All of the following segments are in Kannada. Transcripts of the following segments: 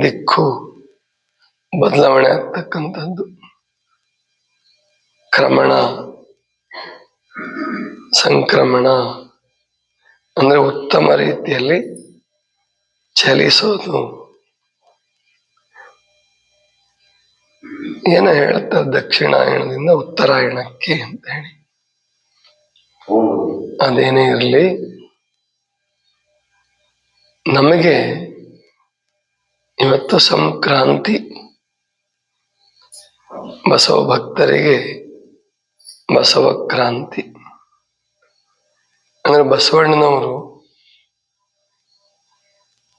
ದಿಕ್ಕು ಬದಲಾವಣೆ ಆಗ್ತಕ್ಕಂಥದ್ದು. ಕ್ರಮಣ, ಸಂಕ್ರಮಣ ಅಂದ್ರೆ ಉತ್ತಮ ರೀತಿಯಲ್ಲಿ ಚಲಿಸೋದು. ಏನೋ ಹೇಳ್ತಾರೆ ದಕ್ಷಿಣಾಯಣದಿಂದ ಉತ್ತರಾಯಣಕ್ಕೆ ಅಂತ ಹೇಳಿ. ಅದೇನೇ ಇರಲಿ, ನಮಗೆ ಇವತ್ತು ಸಂಕ್ರಾಂತಿ. ಬಸವ ಭಕ್ತರಿಗೆ ಬಸವ ಕ್ರಾಂತಿ ಅಂದ್ರೆ ಬಸವಣ್ಣನವರು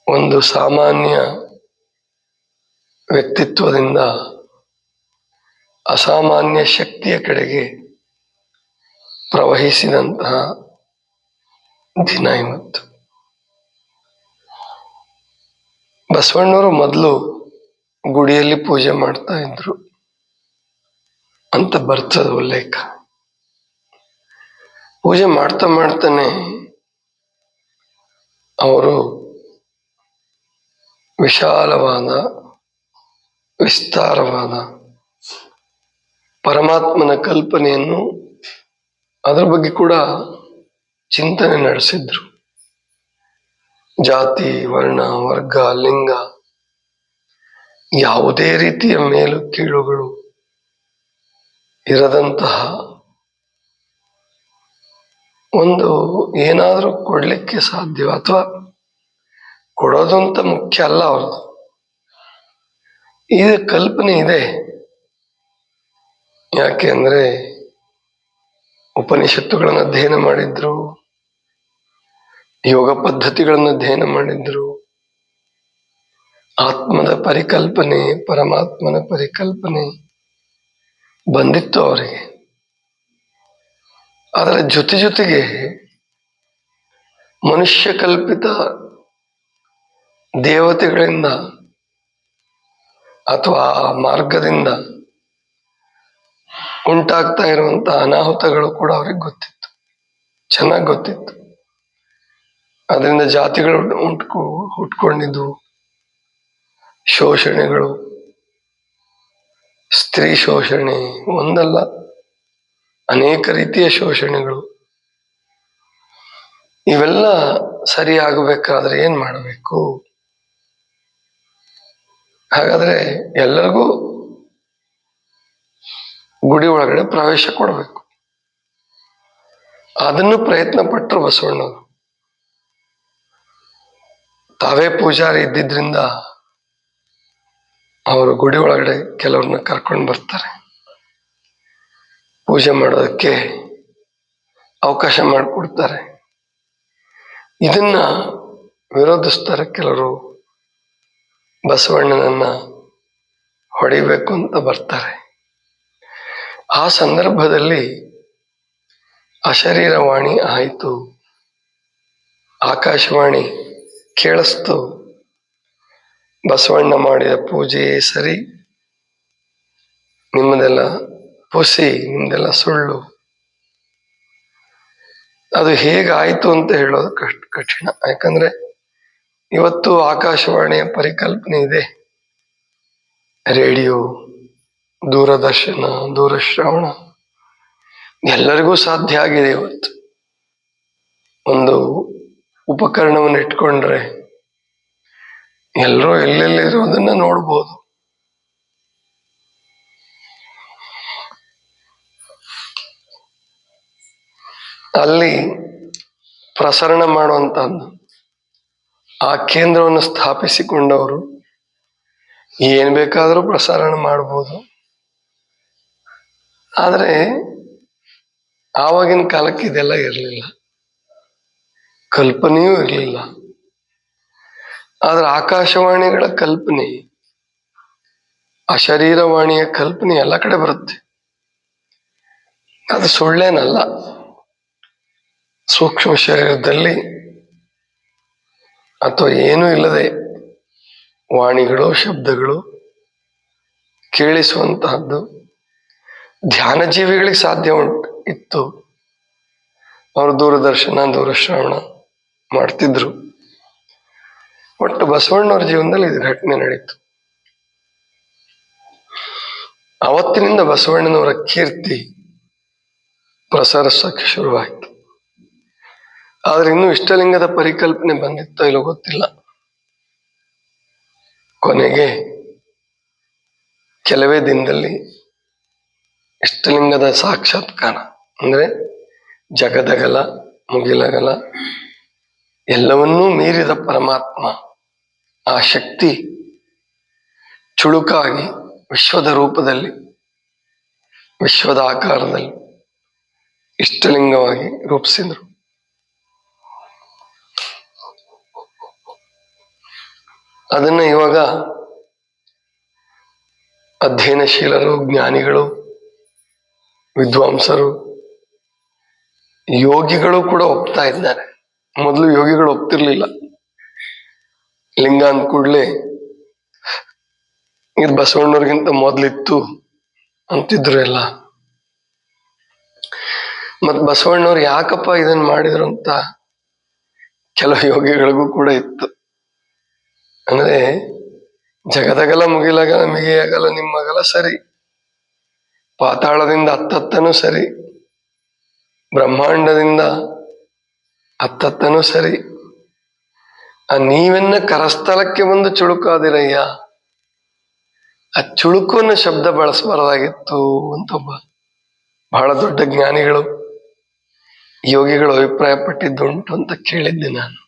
ಒಂದು ಸಾಮಾನ್ಯ ವ್ಯಕ್ತಿತ್ವದಿಂದ ಅಸಾಮಾನ್ಯ ಶಕ್ತಿಯ ಕಡೆಗೆ ಪ್ರವಹಿಸಿದಂತಹ ದಿನ ಇವತ್ತು. ಬಸವಣ್ಣವರು ಮೊದಲು ಗುಡಿಯಲ್ಲಿ ಪೂಜೆ ಮಾಡ್ತಾ ಇದ್ರು ಅಂತ ಬರ್ತದ ಉಲ್ಲೇಖ. ಪೂಜೆ ಮಾಡ್ತಾ ಮಾಡ್ತಾನೆ ಅವರು ವಿಶಾಲವಾದ ವಿಸ್ತಾರವಾದ ಪರಮಾತ್ಮನ ಕಲ್ಪನೆಯನ್ನು ಅದರ ಬಗ್ಗೆ ಕೂಡ ಚಿಂತನೆ ನಡೆಸಿದ್ರು. ಜಾತಿ, ವರ್ಣ, ವರ್ಗ, ಲಿಂಗ ಯಾವುದೇ ರೀತಿಯ ಮೇಲು ಕೀಳುಗಳು ಇರದಂತಹ ಒಂದು ಏನಾದರೂ ಕೊಡ್ಲಿಕ್ಕೆ ಸಾಧ್ಯ, ಅಥವಾ ಕೊಡೋದು ಅಂತ ಮುಖ್ಯ ಅಲ್ಲ ಅವ್ರದ್ದು. ಇದು ಕಲ್ಪನೆ ಇದೆ. ಯಾಕೆ ಅಂದ್ರೆ ಉಪನಿಷತ್ತುಗಳನ್ನು ಅಧ್ಯಯನ ಮಾಡಿದ್ರು, ಯೋಗ ಪದ್ಧತಿಗಳನ್ನು ಅಧ್ಯಯನ ಮಾಡಿದ್ರು, ಆತ್ಮದ ಪರಿಕಲ್ಪನೆ, ಪರಮಾತ್ಮನ ಪರಿಕಲ್ಪನೆ ಬಂದಿತ್ತು ಅವರಿಗೆ. ಅದರ ಜೊತೆಗೆ ಮನುಷ್ಯ ಕಲ್ಪಿತ ದೇವತೆಗಳಿಂದ ಅಥವಾ ಮಾರ್ಗದಿಂದ ಉಂಟಾಗ್ತಾ ಇರುವಂತಹ ಅನಾಹುತಗಳು ಕೂಡ ಅವ್ರಿಗೆ ಗೊತ್ತಿತ್ತು, ಚೆನ್ನಾಗಿ ಗೊತ್ತಿತ್ತು. ಅದರಿಂದ ಜಾತಿಗಳು ಹುಟ್ಕೊಂಡಿದ್ದು, ಶೋಷಣೆಗಳು, ಸ್ತ್ರೀ ಶೋಷಣೆ ಒಂದಲ್ಲ ಅನೇಕ ರೀತಿಯ ಶೋಷಣೆಗಳು. ಇವೆಲ್ಲ ಸರಿಯಾಗಬೇಕಾದ್ರೆ ಏನ್ ಮಾಡಬೇಕು? ಹಾಗಾದ್ರೆ ಎಲ್ಲರಿಗೂ ಗುಡಿ ಒಳಗಡೆ ಪ್ರವೇಶ ಕೊಡಬೇಕು. ಅದನ್ನು ಪ್ರಯತ್ನ ಪಟ್ಟರು ಬಸವಣ್ಣವರು. ತಾವೇ ಪೂಜಾರಿ ಇದ್ದಿದ್ರಿಂದ ಅವರು ಗುಡಿ ಒಳಗಡೆ ಕೆಲವ್ರನ್ನ ಕರ್ಕೊಂಡು ಬರ್ತಾರೆ, ಪೂಜೆ ಮಾಡೋದಕ್ಕೆ ಅವಕಾಶ ಮಾಡಿಕೊಡ್ತಾರೆ. ಇದನ್ನ ವಿರೋಧಿಸ್ತಾರೆ ಕೆಲವರು. ಬಸವಣ್ಣನನ್ನ ಹೊಡಿಬೇಕು ಅಂತ ಬರ್ತಾರೆ. ಆ ಸಂದರ್ಭದಲ್ಲಿ ಅಶರೀರವಾಣಿ ಆಯಿತು, ಆಕಾಶವಾಣಿ ಕೇಳಿಸ್ತು. ಬಸವಣ್ಣ ಮಾಡಿದ ಪೂಜೆ ಸರಿ, ನಿಮ್ಮದೆಲ್ಲ ಪುಸಿ, ನಿಮ್ದೆಲ್ಲ ಸುಳ್ಳು. ಅದು ಹೇಗಾಯಿತು ಅಂತ ಹೇಳೋದು ಕಠಿಣ. ಯಾಕಂದ್ರೆ ಇವತ್ತು ಆಕಾಶವಾಣಿಯ ಪರಿಕಲ್ಪನೆ ಇದೆ, ರೇಡಿಯೋ, ದೂರದರ್ಶನ, ದೂರಶ್ರವಣ ಎಲ್ಲರಿಗೂ ಸಾಧ್ಯ ಆಗಿದೆ. ಇವತ್ತು ಒಂದು ಉಪಕರಣವನ್ನು ಇಟ್ಕೊಂಡ್ರೆ ಎಲ್ಲರೂ ಎಲ್ಲೆಲ್ಲಿರೋದನ್ನ ನೋಡ್ಬೋದು. ಅಲ್ಲಿ ಪ್ರಸರಣ ಮಾಡುವಂತಹದ್ದು, ಆ ಕೇಂದ್ರವನ್ನು ಸ್ಥಾಪಿಸಿಕೊಂಡವರು ಏನ್ ಬೇಕಾದರೂ ಪ್ರಸಾರಣ ಮಾಡ್ಬೋದು. ಆದರೆ ಆವಾಗಿನ ಕಾಲಕ್ಕೆ ಇದೆಲ್ಲ ಇರಲಿಲ್ಲ, ಕಲ್ಪನೆಯೂ ಇರಲಿಲ್ಲ. ಆದ್ರೆ ಆಕಾಶವಾಣಿಗಳ ಕಲ್ಪನೆ, ಅಶರೀರವಾಣಿಯ ಕಲ್ಪನೆ ಎಲ್ಲ ಕಡೆ ಬರುತ್ತೆ. ಅದು ಸುಳ್ಳೇನಲ್ಲ. ಸೂಕ್ಷ್ಮ ಶರೀರದಲ್ಲಿ ಅಥವಾ ಏನೂ ಇಲ್ಲದೆ ವಾಣಿಗಳು, ಶಬ್ದಗಳು ಕೇಳಿಸುವಂತಹದ್ದು ಧ್ಯಾನ ಜೀವಿಗಳಿಗೆ ಸಾಧ್ಯ ಇತ್ತು. ಅವರು ದೂರದರ್ಶನ, ದೂರಶ್ರವಣ ಮಾಡ್ತಿದ್ರು. ಒಟ್ಟು ಬಸವಣ್ಣವ್ರ ಜೀವನದಲ್ಲಿ ಇದು ಘಟನೆ ನಡೀತು. ಅವತ್ತಿನಿಂದ ಬಸವಣ್ಣನವರ ಕೀರ್ತಿ ಪ್ರಸರಿಸಕ್ಕೆ ಶುರುವಾಯಿತು. ಆದ್ರೆ ಇನ್ನೂ ಇಷ್ಟಲಿಂಗದ ಪರಿಕಲ್ಪನೆ ಬಂದಿತ್ತೋ ಇಲ್ಲೋ ಗೊತ್ತಿಲ್ಲ. ಕೊನೆಗೆ ಕೆಲವೇ ದಿನದಲ್ಲಿ ಇಷ್ಟಲಿಂಗದ ಸಾಕ್ಷಾತ್ಕಾರ, ಅಂದ್ರೆ ಜಗದಗಲ ಮುಗಿಲಗಲ ಎಲ್ಲವನ್ನೂ ಮೀರಿದ ಪರಮಾತ್ಮ, ಆ ಶಕ್ತಿ ಚುಳುಕಾಗಿ ವಿಶ್ವದ ರೂಪದಲ್ಲಿ, ವಿಶ್ವದ ಆಕಾರದಲ್ಲಿ ಇಷ್ಟಲಿಂಗವಾಗಿ ರೂಪಿಸಿದ್ರು. ಅದನ್ನ ಇವಾಗ ಅಧ್ಯಯನಶೀಲರು, ಜ್ಞಾನಿಗಳು, ವಿದ್ವಾಂಸರು, ಯೋಗಿಗಳು ಕೂಡ ಒಪ್ತಾ ಇದ್ದಾರೆ. ಮೊದಲು ಯೋಗಿಗಳು ಒಪ್ತಿರ್ಲಿಲ್ಲ. ಲಿಂಗ ಅಂದ ಕೂಡ್ಲೆ ಇದು ಬಸವಣ್ಣವ್ರಿಗಿಂತ ಮೊದ್ಲಿತ್ತು ಅಂತಿದ್ರು ಎಲ್ಲ. ಮತ್ ಬಸವಣ್ಣವ್ರು ಯಾಕಪ್ಪ ಇದನ್ನ ಮಾಡಿದ್ರು ಅಂತ ಕೆಲವು ಯೋಗಿಗಳಿಗೂ ಕೂಡ ಇತ್ತು. ಅಂದ್ರೆ ಜಗದಗಲ ಮುಗಿಲಗಲ ಮಿಗೆಯಗಲ ನಿಮ್ಮಗಲ ಸರಿ, ಪಾತಾಳದಿಂದ ಹತ್ತತ್ತನೂ ಸರಿ, ಬ್ರಹ್ಮಾಂಡದಿಂದ ಹತ್ತತ್ತನೂ ಸರಿ, ನೀವೆನ್ನ ಕರಸ್ಥಲಕ್ಕೆ ಬಂದು ಚುಳುಕಾದಿರಯ್ಯ. ಆ ಚುಳುಕು ಅನ್ನೋ ಶಬ್ದ ಬಳಸಬಾರದಾಗಿತ್ತು ಅಂತ ಒಬ್ಬ ಬಹಳ ದೊಡ್ಡ ಜ್ಞಾನಿಗಳು, ಯೋಗಿಗಳು ಅಭಿಪ್ರಾಯ ಪಟ್ಟಿದ್ದುಂಟು ಅಂತ ಕೇಳಿದ್ದೆ ನಾನು.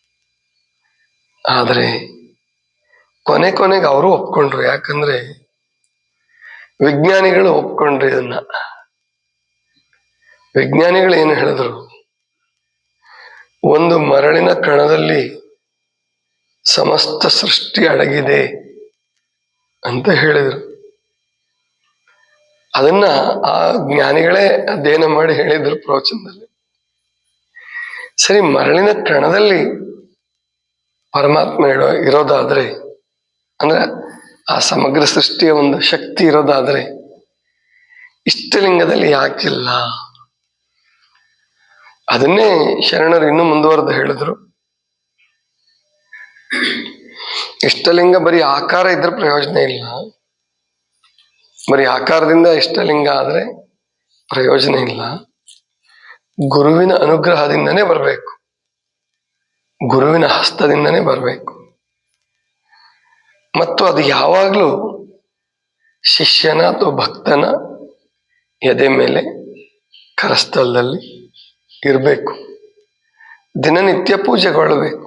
ಆದ್ರೆ ಕೊನೆಗೆ ಅವರು ಒಪ್ಕೊಂಡ್ರು. ಯಾಕಂದ್ರೆ ವಿಜ್ಞಾನಿಗಳು ಒಪ್ಕೊಂಡ್ರು ಇದನ್ನ. ವಿಜ್ಞಾನಿಗಳು ಏನು ಹೇಳಿದ್ರು, ಒಂದು ಮರಳಿನ ಕಣದಲ್ಲಿ ಸಮಸ್ತ ಸೃಷ್ಟಿ ಅಡಗಿದೆ ಅಂತ ಹೇಳಿದ್ರು. ಅದನ್ನ ಆ ಜ್ಞಾನಿಗಳೇ ಅಧ್ಯಯನ ಮಾಡಿ ಹೇಳಿದ್ರು ಪ್ರವಚನದಲ್ಲಿ. ಸರಿ, ಮರಳಿನ ಕಣದಲ್ಲಿ ಪರಮಾತ್ಮ ಇರೋದಾದ್ರೆ, ಅಂದ್ರೆ ಆ ಸಮಗ್ರ ಸೃಷ್ಟಿಯ ಒಂದು ಶಕ್ತಿ ಇರೋದಾದ್ರೆ ಇಷ್ಟಲಿಂಗದಲ್ಲಿ ಯಾಕಿಲ್ಲ? ಅದನ್ನೇ ಶರಣರು ಇನ್ನೂ ಮುಂದುವರೆದು ಹೇಳಿದ್ರು. ಇಷ್ಟಲಿಂಗ ಬರೀ ಆಕಾರ ಇದ್ರೆ ಪ್ರಯೋಜನ ಇಲ್ಲ. ಬರೀ ಆಕಾರದಿಂದ ಇಷ್ಟಲಿಂಗ ಆದ್ರೆ ಪ್ರಯೋಜನ ಇಲ್ಲ. ಗುರುವಿನ ಅನುಗ್ರಹದಿಂದನೇ ಬರಬೇಕು, ಗುರುವಿನ ಹಸ್ತದಿಂದನೇ ಬರಬೇಕು. ಮತ್ತು ಅದು ಯಾವಾಗಲೂ ಶಿಷ್ಯನ ಅಥವಾ ಭಕ್ತನ ಎದೆ ಮೇಲೆ ಕರಸ್ಥಲದಲ್ಲಿ ಇರಬೇಕು, ದಿನನಿತ್ಯ ಪೂಜೆಗೊಳ್ಳಬೇಕು.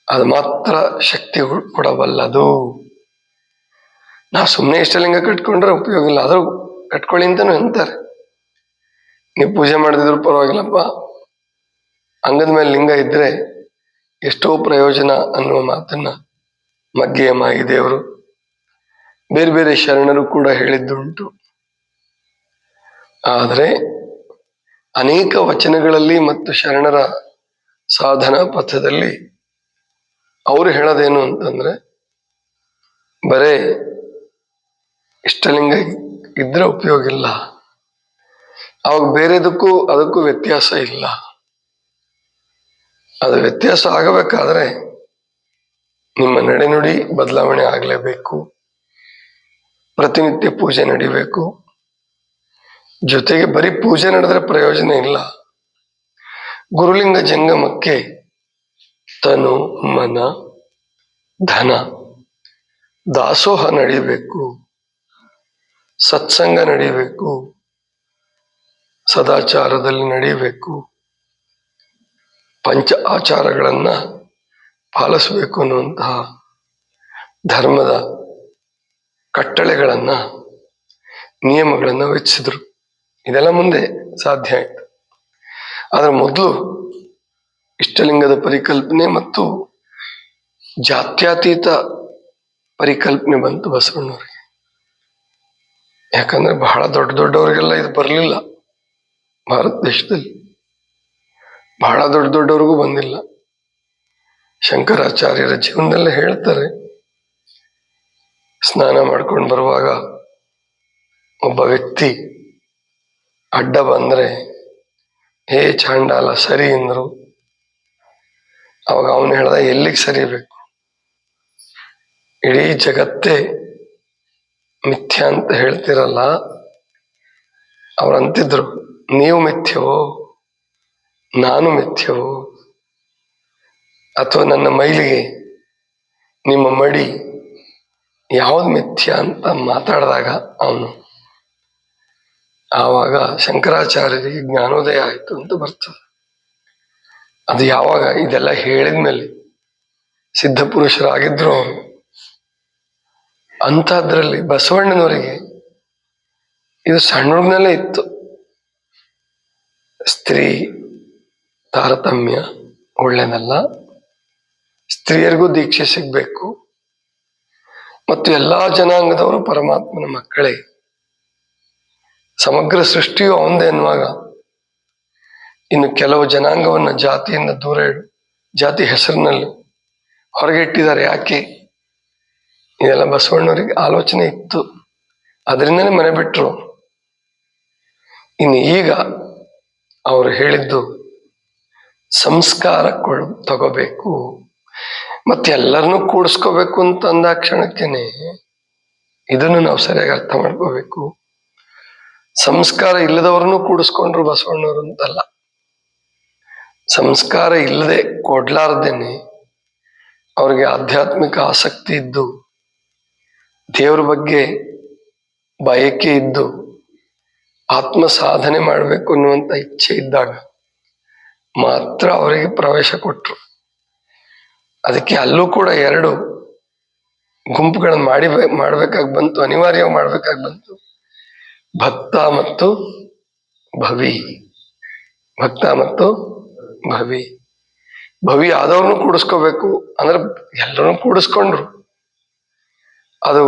ಅದು ಮಾತ್ರ ಶಕ್ತಿ ಕೊಡಬಲ್ಲದು. ನಾವು ಸುಮ್ಮನೆ ಇಷ್ಟಲಿಂಗ ಕಟ್ಕೊಂಡ್ರೆ ಉಪಯೋಗ ಇಲ್ಲ. ಆದ್ರೂ ಕಟ್ಕೊಳ್ಳಿ ಅಂತಾನು ಅಂತಾರೆ. ನೀವು ಪೂಜೆ ಮಾಡದಿದ್ರು ಪರವಾಗಿಲ್ಲಪ್ಪ, ಅಂಗದ ಮೇಲೆ ಲಿಂಗ ಇದ್ರೆ ಎಷ್ಟೋ ಪ್ರಯೋಜನ ಅನ್ನುವ ಮಾತನ್ನ ಮಗ್ಗೆಯ ಮಾಯಿದೇವರು, ಬೇರೆ ಬೇರೆ ಶರಣರು ಕೂಡ ಹೇಳಿದ್ದುಂಟು. ಆದರೆ ಅನೇಕ ವಚನಗಳಲ್ಲಿ ಮತ್ತು ಶರಣರ ಸಾಧನಾ ಪಥದಲ್ಲಿ ಅವರು ಹೇಳೋದೇನು ಅಂತಂದ್ರೆ, ಬರೇ ಇಷ್ಟಲಿಂಗ ಇದ್ರೆ ಉಪಯೋಗ ಇಲ್ಲ, ಅವಾಗ ಬೇರೆದಕ್ಕೂ ಅದಕ್ಕೂ ವ್ಯತ್ಯಾಸ ಇಲ್ಲ. ಅದು ವ್ಯತ್ಯಾಸ ಆಗಬೇಕಾದ್ರೆ ನಿಮ್ಮ ನಡೆನುಡಿ ಬದಲಾವಣೆ ಆಗಲೇಬೇಕು, ಪ್ರತಿನಿತ್ಯ ಪೂಜೆ ನಡಿಬೇಕು. ಜೊತೆಗೆ ಬರೀ ಪೂಜೆ ನಡೆದ್ರೆ ಪ್ರಯೋಜನ ಇಲ್ಲ. ಗುರುಲಿಂಗ ಜಂಗಮಕ್ಕೆ ತನು ಮನ ಧನ ದಾಸೋಹ ನಡಿಬೇಕು, ಸತ್ಸಂಗ ನಡಿಬೇಕು, ಸದಾಚಾರದಲ್ಲಿ ನಡಿಬೇಕು, ಪಂಚ ಆಚಾರಗಳನ್ನ ಪಾಲಿಸಬೇಕು ಅನ್ನುವಂತಹ ಧರ್ಮದ ಕಟ್ಟಳೆಗಳನ್ನ, ನಿಯಮಗಳನ್ನ ವೆಚ್ಚಿದ್ರು. ಇದೆಲ್ಲ ಮುಂದೆ ಸಾಧ್ಯ ಆಯ್ತು. ಆದ್ರೆ ಮೊದಲು ಇಷ್ಟಲಿಂಗದ ಪರಿಕಲ್ಪನೆ ಮತ್ತು ಜಾತ್ಯತೀತ ಪರಿಕಲ್ಪನೆ ಬಂತು ಬಸವಣ್ಣವರಿಗೆ. ಯಾಕಂದ್ರೆ ಬಹಳ ದೊಡ್ಡವರಿಗೆಲ್ಲ ಇದು ಬರಲಿಲ್ಲ. ಭಾರತ ದೇಶದಲ್ಲಿ ಬಹಳ ದೊಡ್ಡವ್ರಿಗೂ ಬಂದಿಲ್ಲ. ಶಂಕರಾಚಾರ್ಯರ ಜೀವನದಲ್ಲೇ ಹೇಳ್ತಾರೆ, ಸ್ನಾನ ಮಾಡ್ಕೊಂಡು ಬರುವಾಗ ಒಬ್ಬ ವ್ಯಕ್ತಿ ಅಡ್ಡ ಬಂದ್ರೆ, ಹೇ ಚಾಂಡಾಲ ಸರಿ ಎಂದ್ರು. ಅವಾಗ ಅವನು ಹೇಳ್ದ, ಎಲ್ಲಿಗೆ ಸರಿಬೇಕು? ಇಡೀ ಜಗತ್ತೇ ಮಿಥ್ಯ ಅಂತ ಹೇಳ್ತಿರಲ್ಲ. ಅವ್ರು ಅಂತಿದ್ರು, ನೀವು ಮಿಥ್ಯವೋ, ನಾನು ಮಿಥ್ಯವೋ, ಅಥವಾ ನನ್ನ ಮೈಲಿಗೆ ನಿಮ್ಮ ಮಡಿ ಯಾವ್ದು ಮಿಥ್ಯ ಅಂತ ಮಾತಾಡಿದಾಗ ಅವನು, ಆವಾಗ ಶಂಕರಾಚಾರ್ಯರಿಗೆ ಜ್ಞಾನೋದಯ ಆಯಿತು ಅಂತ ಬರ್ತದೆ. ಅದು ಯಾವಾಗ ಇದೆಲ್ಲ ಹೇಳಿದ್ಮೇಲೆ ಸಿದ್ಧ ಪುರುಷರಾಗಿದ್ರು ಅವರು. ಅಂಥದ್ರಲ್ಲಿ ಬಸವಣ್ಣನವರಿಗೆ ಇದು ಸಣ್ಣ ಹುಡುಗನಲ್ಲೇ ಇತ್ತು. ಸ್ತ್ರೀ ತಾರತಮ್ಯ ಒಳ್ಳೆಯದಲ್ಲ, ಸ್ತ್ರೀಯರಿಗೂ ದೀಕ್ಷೆ ಸಿಗ್ಬೇಕು, ಮತ್ತು ಎಲ್ಲಾ ಜನಾಂಗದವರು ಪರಮಾತ್ಮನ ಮಕ್ಕಳೇ, ಸಮಗ್ರ ಸೃಷ್ಟಿಯು ಅವಂದೇ ಅನ್ನುವಾಗ ಇನ್ನು ಕೆಲವು ಜನಾಂಗವನ್ನ ಜಾತಿಯಿಂದ ದೂರ ಇಡು, ಜಾತಿ ಹೆಸರಿನಲ್ಲಿ ಹೊರಗೆ ಇಟ್ಟಿದ್ದಾರೆ. ಯಾಕೆ? ಇದೆಲ್ಲ ಬಸವಣ್ಣವರಿಗೆ ಆಲೋಚನೆ ಇತ್ತು, ಅದರಿಂದನೇ ಮನೆ ಬಿಟ್ರು. ಇನ್ನು ಈಗ ಅವರು ಹೇಳಿದ್ದು ಸಂಸ್ಕಾರ ತಗೋಬೇಕು, ಮತ್ತೆ ಎಲ್ಲರನ್ನೂ ಕೂಡಿಸ್ಕೋಬೇಕು ಅಂತ ಅಂದ ಕ್ಷಣಕ್ಕೇನೆ ಇದನ್ನು ನಾವು ಸರಿಯಾಗಿ ಅರ್ಥ ಮಾಡ್ಕೋಬೇಕು. ಸಂಸ್ಕಾರ ಇಲ್ಲದವ್ರನ್ನೂ ಕೂಡಿಸ್ಕೊಂಡ್ರು ಬಸವಣ್ಣವರು ಅಂತಲ್ಲ. ಸಂಸ್ಕಾರ ಇಲ್ಲದೆ ಕೊಡ್ಲಾರ್ದೇನೆ ಅವ್ರಿಗೆ ಆಧ್ಯಾತ್ಮಿಕ ಆಸಕ್ತಿ ಇದ್ದು, ದೇವ್ರ ಬಗ್ಗೆ ಬಯಕೆ ಇದ್ದು, ಆತ್ಮ ಸಾಧನೆ ಮಾಡಬೇಕು ಅನ್ನುವಂಥ ಇಚ್ಛೆ ಇದ್ದಾಗ ಮಾತ್ರ ಅವರಿಗೆ ಪ್ರವೇಶ ಕೊಟ್ಟರು. ಅದಕ್ಕೆ ಅಲ್ಲೂ ಕೂಡ ಎರಡು ಗುಂಪುಗಳನ್ನು ಮಾಡ್ಬೇಕಾಗಿ ಬಂತು, ಅನಿವಾರ್ಯವಾಗಿ ಮಾಡ್ಬೇಕಾಗಿ ಬಂತು. ಭಕ್ತ ಮತ್ತು ಭವಿ. ಭಕ್ತ ಮತ್ತು ಭವಿ. ಭವಿ ಆದವ್ರನ್ನೂ ಕೂಡಿಸ್ಕೋಬೇಕು ಅಂದ್ರೆ ಎಲ್ಲರನ್ನೂ ಕೂಡಿಸ್ಕೊಂಡ್ರು. ಅದು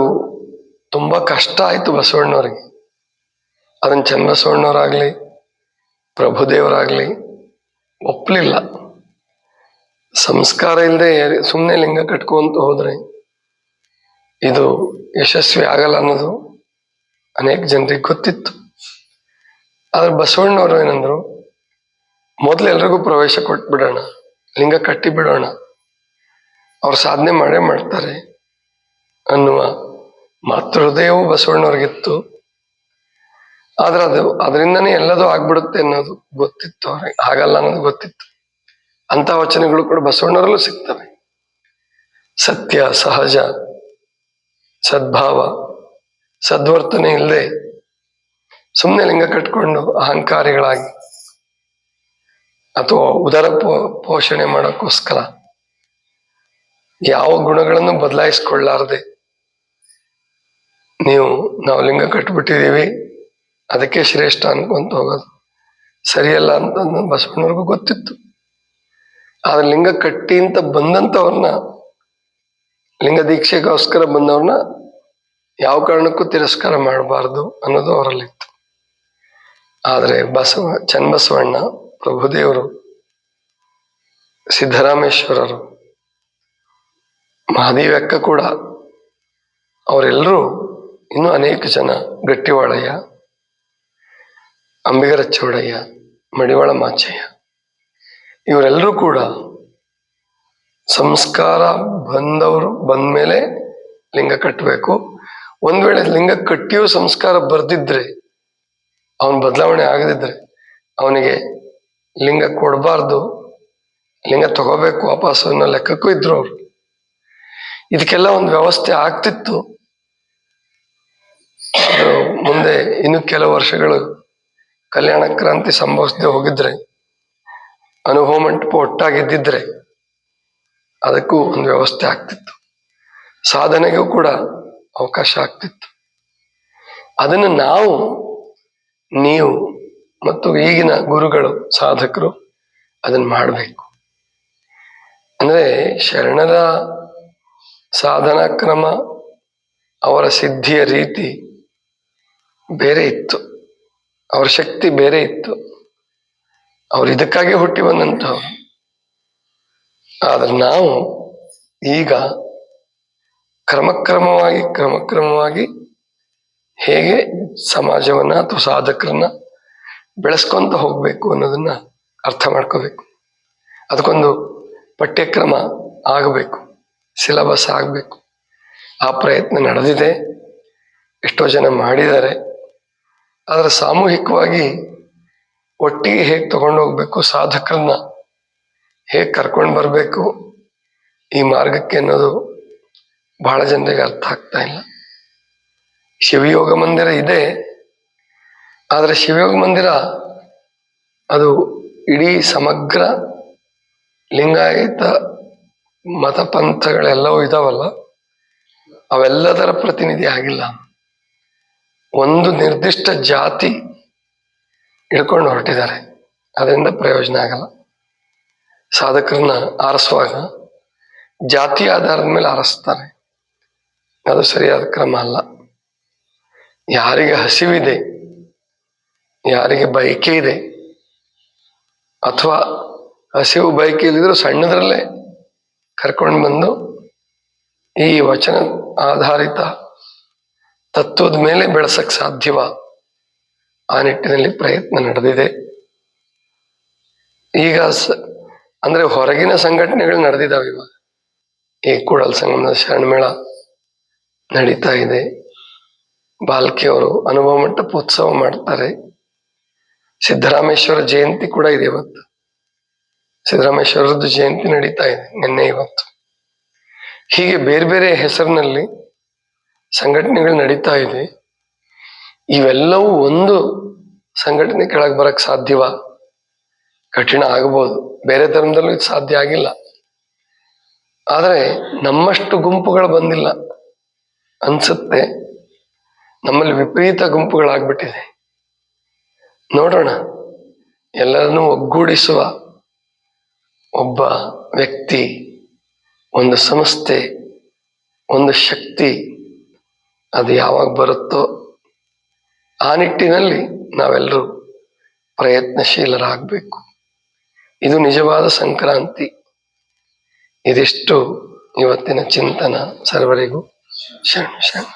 ತುಂಬಾ ಕಷ್ಟ ಆಯ್ತು ಬಸವಣ್ಣವ್ರಿಗೆ. ಅದನ್ನ ಚನ್ನಬಸವಣ್ಣವರಾಗ್ಲಿ ಪ್ರಭುದೇವರಾಗ್ಲಿ ಒಪ್ಪಲಿಲ್ಲ. ಸಂಸ್ಕಾರ ಇಲ್ಲದೆ ಸುಮ್ಮನೆ ಲಿಂಗ ಕಟ್ಕೊಂತ ಹೋದ್ರೆ ಇದು ಯಶಸ್ವಿ ಆಗಲ್ಲ ಅನ್ನೋದು ಅನೇಕ ಜನರಿಗೆ ಗೊತ್ತಿತ್ತು. ಆದ್ರೆ ಬಸವಣ್ಣವರು ಏನಂದ್ರು, ಮೊದಲು ಎಲ್ರಿಗೂ ಪ್ರವೇಶ ಕೊಟ್ಬಿಡೋಣ, ಲಿಂಗ ಕಟ್ಟಿ ಬಿಡೋಣ, ಅವ್ರು ಸಾಧನೆ ಮಾಡೇ ಮಾಡ್ತಾರೆ ಅನ್ನುವ ಮಾತೃ ಹೃದಯವೂ ಬಸವಣ್ಣವ್ರಿಗಿತ್ತು. ಆದ್ರೆ ಅದರಿಂದನೇ ಎಲ್ಲದೂ ಆಗ್ಬಿಡುತ್ತೆ ಅನ್ನೋದು ಗೊತ್ತಿತ್ತು ಅವ್ರಿಗೆ, ಹಾಗಲ್ಲ ಅನ್ನೋದು ಗೊತ್ತಿತ್ತು. ಅಂತ ವಚನಗಳು ಕೂಡ ಬಸವಣ್ಣರಲ್ಲೂ ಸಿಗ್ತವೆ. ಸತ್ಯ, ಸಹಜ, ಸದ್ಭಾವ, ಸದ್ವರ್ತನೆ ಇಲ್ಲದೆ ಸುಮ್ಮನೆ ಲಿಂಗ ಕಟ್ಕೊಂಡು ಅಹಂಕಾರಿಗಳಾಗಿ ಅಥವಾ ಉದರ ಪೋಷಣೆ ಮಾಡೋಕ್ಕೋಸ್ಕರ ಯಾವ ಗುಣಗಳನ್ನು ಬದಲಾಯಿಸ್ಕೊಳ್ಳಾರ್ದೆ ನಾವು ಲಿಂಗ ಕಟ್ಬಿಟ್ಟಿದೀವಿ ಅದಕ್ಕೆ ಶ್ರೇಷ್ಠ ಅನ್ಕೊಂತ ಹೋಗೋದು ಸರಿಯಲ್ಲ ಅಂತ ಬಸವಣ್ಣವ್ರಿಗೂ ಗೊತ್ತಿತ್ತು. ಆದ್ರೆ ಲಿಂಗ ಕಟ್ಟಿ ಅಂತ ಬಂದಂಥವ್ರನ್ನ, ಲಿಂಗ ದೀಕ್ಷೆಗೋಸ್ಕರ ಬಂದವ್ರನ್ನ ಯಾವ ಕಾರಣಕ್ಕೂ ತಿರಸ್ಕಾರ ಮಾಡಬಾರ್ದು ಅನ್ನೋದು ಅವರಲ್ಲಿತ್ತು. ಆದರೆ ಚನ್ನಬಸವಣ್ಣ, ಪ್ರಭುದೇವರು, ಸಿದ್ದರಾಮೇಶ್ವರರು, ಮಹಾದೇವಕ್ಕ ಕೂಡ, ಅವರೆಲ್ಲರೂ ಇನ್ನೂ ಅನೇಕ ಜನ, ಗಟ್ಟಿವಾಳಯ್ಯ, ಅಂಬಿಗರ ಚೌಡಯ್ಯ, ಮಡಿವಾಳ ಮಾಚಯ್ಯ, ಇವರೆಲ್ಲರೂ ಕೂಡ ಸಂಸ್ಕಾರ ಬಂದ್ಮೇಲೆ ಲಿಂಗ ಕಟ್ಟಬೇಕು. ಒಂದ್ ವೇಳೆ ಲಿಂಗ ಕಟ್ಟಿಯೂ ಸಂಸ್ಕಾರ ಬರ್ದಿದ್ರೆ, ಅವನ ಬದಲಾವಣೆ ಆಗದಿದ್ರೆ ಅವನಿಗೆ ಲಿಂಗ ಕೊಡಬಾರ್ದು, ಲಿಂಗ ತಗೋಬೇಕು ವಾಪಸ್ ಅನ್ನೋ ಲೆಕ್ಕಕ್ಕೂ ಇದ್ರು ಅವರು. ಇದಕ್ಕೆಲ್ಲ ಒಂದು ವ್ಯವಸ್ಥೆ ಆಗ್ತಿತ್ತು. ಅದು ಮುಂದೆ ಇನ್ನು ಕೆಲವು ವರ್ಷಗಳು ಕಲ್ಯಾಣ ಕ್ರಾಂತಿ ಸಂಭವಿಸದೆ ಹೋಗಿದ್ರೆ, ಅನುಭವ ಮಂಟಪ ಒಟ್ಟಾಗಿದ್ದಿದ್ರೆ ಅದಕ್ಕೂ ಒಂದು ವ್ಯವಸ್ಥೆ ಆಗ್ತಿತ್ತು, ಸಾಧನೆಗೂ ಕೂಡ ಅವಕಾಶ ಆಗ್ತಿತ್ತು. ಅದನ್ನು ನೀವು ಮತ್ತು ಈಗಿನ ಗುರುಗಳು, ಸಾಧಕರು ಅದನ್ನು ಮಾಡಬೇಕು. ಅಂದ್ರೆ ಶರಣರ ಸಾಧನಾ ಕ್ರಮ, ಅವರ ಸಿದ್ಧಿಯ ರೀತಿ ಬೇರೆ ಇತ್ತು, ಅವರ ಶಕ್ತಿ ಬೇರೆ ಇತ್ತು, ಅವ್ರು ಇದಕ್ಕಾಗಿ ಹುಟ್ಟಿ ಬಂದಂಥವ್ರು. ಆದ್ರೆ ನಾವು ಈಗ ಕ್ರಮಕ್ರಮವಾಗಿ ಹೇಗೆ ಸಮಾಜವನ್ನ ಅಥವಾ ಸಾಧಕರನ್ನ ಬೆಳೆಸ್ಕೊಂತ ಹೋಗ್ಬೇಕು ಅನ್ನೋದನ್ನ ಅರ್ಥ ಮಾಡ್ಕೋಬೇಕು. ಅದಕ್ಕೊಂದು ಪಠ್ಯಕ್ರಮ ಆಗಬೇಕು, ಸಿಲಬಸ್ ಆಗಬೇಕು. ಆ ಪ್ರಯತ್ನ ನಡೆದಿದೆ, ಎಷ್ಟೋ ಜನ ಮಾಡಿದ್ದಾರೆ. ಆದರೆ ಸಾಮೂಹಿಕವಾಗಿ ಒಟ್ಟಿಗೆ ಹೇಗೆ ತಗೊಂಡೋಗ್ಬೇಕು, ಸಾಧಕರನ್ನ ಹೇಗೆ ಕರ್ಕೊಂಡು ಬರಬೇಕು ಈ ಮಾರ್ಗಕ್ಕೆ ಅನ್ನೋದು ಬಹಳ ಜನರಿಗೆ ಅರ್ಥ ಆಗ್ತಾ ಇಲ್ಲ. ಶಿವಯೋಗ ಮಂದಿರ ಇದೆ, ಆದರೆ ಶಿವಯೋಗ ಮಂದಿರ ಅದು ಇಡೀ ಸಮಗ್ರ ಲಿಂಗಾಯತ ಮತಪಂಥಗಳೆಲ್ಲವೂ ಇದಾವಲ್ಲ, ಅವೆಲ್ಲದರ ಪ್ರತಿನಿಧಿ ಆಗಿಲ್ಲ. ಒಂದು ನಿರ್ದಿಷ್ಟ ಜಾತಿ ಹಿಡ್ಕೊಂಡು ಹೊರಟಿದ್ದಾರೆ, ಅದರಿಂದ ಪ್ರಯೋಜನ ಆಗಲ್ಲ. ಸಾಧಕರನ್ನ ಆರಿಸುವಾಗ ಜಾತಿ ಆಧಾರದ ಮೇಲೆ ಆರಿಸ್ತಾರೆ, ಅದು ಸರಿಯಾದ ಕ್ರಮ ಅಲ್ಲ. ಯಾರಿಗೆ ಹಸಿವಿದೆ, ಯಾರಿಗೆ ಬಯಕೆ ಇದೆ, ಅಥವಾ ಹಸಿವು ಬಯಕೆ ಇಲ್ಲಿದ್ರು ಸಣ್ಣದ್ರಲ್ಲೇ ಕರ್ಕೊಂಡು ಬಂದು ಈ ವಚನ ಆಧಾರಿತ ತತ್ವದ ಮೇಲೆ ಬೆಳೆಸಕ್ ಸಾಧ್ಯವ, ಆ ನಿಟ್ಟಿನಲ್ಲಿ ಪ್ರಯತ್ನ ನಡೆದಿದೆ. ಈಗ ಅಂದ್ರೆ ಹೊರಗಿನ ಸಂಘಟನೆಗಳು ನಡೆದಿದ್ದಾವೆ. ಇವಾಗ ಈ ಕೂಡಲ ಸಂಗಮದ ಶರಣಮೇಳ ನಡೀತಾ ಇದೆ, ಬಾಲ್ಕಿಯವರು ಅನುಭವ ಮಂಟಪ ಉತ್ಸವ ಮಾಡ್ತಾರೆ, ಸಿದ್ದರಾಮೇಶ್ವರ ಜಯಂತಿ ಕೂಡ ಇದೆ ಇವತ್ತು. ಸಿದ್ದರಾಮೇಶ್ವರದ್ದು ಜಯಂತಿ ನಡೀತಾ ಇದೆ ನಿನ್ನೆ ಇವತ್ತು. ಹೀಗೆ ಬೇರೆ ಬೇರೆ ಹೆಸರಿನಲ್ಲಿ ಸಂಘಟನೆಗಳು ನಡೀತಾ ಇದೆ. ಇವೆಲ್ಲವೂ ಒಂದು ಸಂಘಟನೆ ಕೆಳಗೆ ಬರಕ್ ಸಾಧ್ಯವ? ಕಠಿಣ ಆಗಬಹುದು. ಬೇರೆ ಧರ್ಮದಲ್ಲೂ ಇದು ಸಾಧ್ಯ ಆಗಿಲ್ಲ. ಆದರೆ ನಮ್ಮಷ್ಟು ಗುಂಪುಗಳು ಬಂದಿಲ್ಲ ಅನ್ಸುತ್ತೆ. ನಮ್ಮಲ್ಲಿ ವಿಪರೀತ ಗುಂಪುಗಳಾಗ್ಬಿಟ್ಟಿದೆ. ನೋಡೋಣ, ಎಲ್ಲರನ್ನೂ ಒಗ್ಗೂಡಿಸುವ ಒಬ್ಬ ವ್ಯಕ್ತಿ, ಒಂದು ಸಂಸ್ಥೆ, ಒಂದು ಶಕ್ತಿ ಅದು ಯಾವಾಗ ಬರುತ್ತೋ ಆ ನಿಟ್ಟಿನಲ್ಲಿ ನಾವೆಲ್ಲರೂ ಪ್ರಯತ್ನಶೀಲರಾಗಬೇಕು. ಇದು ನಿಜವಾದ ಸಂಕ್ರಾಂತಿ. ಇದಿಷ್ಟು ಇವತ್ತಿನ ಚಿಂತನ. ಸರ್ವರಿಗೂ ಶರಣ ಶರಣ.